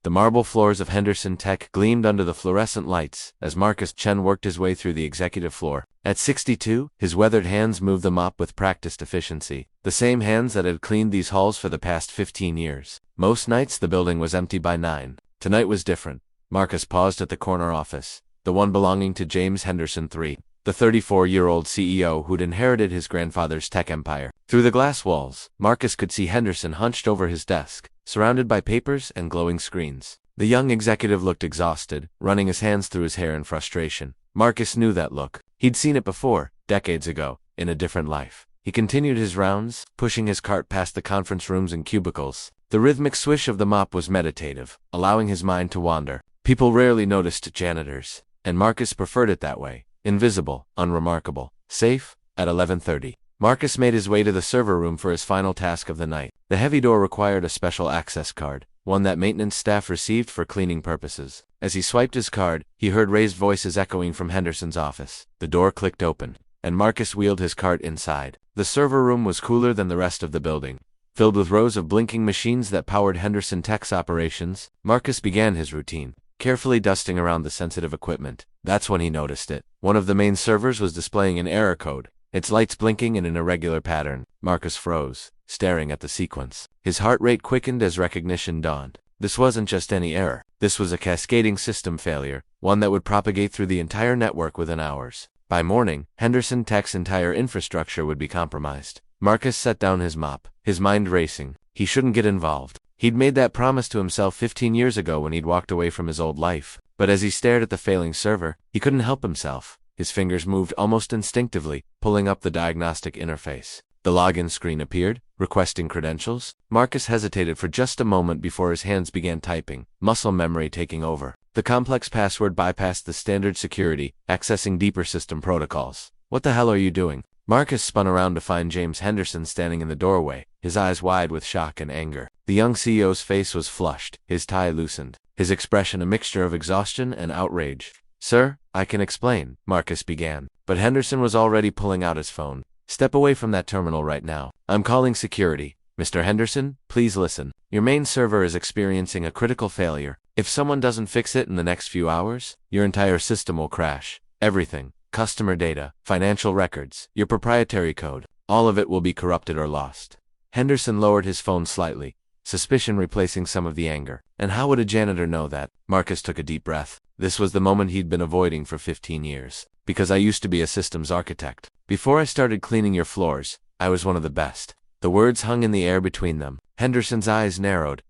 The marble floors of Henderson Tech gleamed under the fluorescent lights as Marcus Chen worked his way through the executive floor. At 62, his weathered hands moved the mop with practiced efficiency, the same hands that had cleaned these halls for the past 15 years. Most nights the building was empty by 9. Tonight was different. Marcus paused at the corner office, the one belonging to James Henderson III, the 34-year-old CEO who'd inherited his grandfather's tech empire. Through the glass walls, Marcus could see Henderson hunched over his desk, surrounded by papers and glowing screens. The young executive looked exhausted, running his hands through his hair in frustration. Marcus knew that look. He'd seen it before, decades ago, in a different life. He continued his rounds, pushing his cart past the conference rooms and cubicles. The rhythmic swish of the mop was meditative, allowing his mind to wander. People rarely noticed janitors, and Marcus preferred it that way. Invisible, unremarkable, safe. At 11:30, Marcus made his way to the server room for his final task of the night. The heavy door required a special access card, one that maintenance staff received for cleaning purposes. As he swiped his card, he heard raised voices echoing from Henderson's office. The door clicked open, and Marcus wheeled his cart inside. The server room was cooler than the rest of the building. Filled with rows of blinking machines that powered Henderson Tech's operations, Marcus began his routine, carefully dusting around the sensitive equipment. That's when he noticed it. One of the main servers was displaying an error code, its lights blinking in an irregular pattern. Marcus froze, staring at the sequence. His heart rate quickened as recognition dawned. This wasn't just any error. This was a cascading system failure, one that would propagate through the entire network within hours. By morning, Henderson Tech's entire infrastructure would be compromised. Marcus set down his mop, his mind racing. He shouldn't get involved. He'd made that promise to himself 15 years ago when he'd walked away from his old life. But as he stared at the failing server, he couldn't help himself. His fingers moved almost instinctively, pulling up the diagnostic interface. The login screen appeared, requesting credentials. Marcus hesitated for just a moment before his hands began typing, muscle memory taking over. The complex password bypassed the standard security, accessing deeper system protocols. "What the hell are you doing?" Marcus spun around to find James Henderson standing in the doorway, his eyes wide with shock and anger. The young CEO's face was flushed, his tie loosened, his expression a mixture of exhaustion and outrage. "Sir, I can explain," Marcus began, but Henderson was already pulling out his phone. "Step away from that terminal right now. I'm calling security. Mr. Henderson, please listen. Your main server is experiencing a critical failure. If someone doesn't fix it in the next few hours, your entire system will crash. Everything. Customer data, financial records, your proprietary code, all of it will be corrupted or lost." Henderson lowered his phone slightly, suspicion replacing some of the anger. And how would a janitor know that? Marcus took a deep breath. This was the moment he'd been avoiding for 15 years. "Because I used to be a systems architect. Before I started cleaning your floors, I was one of the best." The words hung in the air between them. Henderson's eyes narrowed,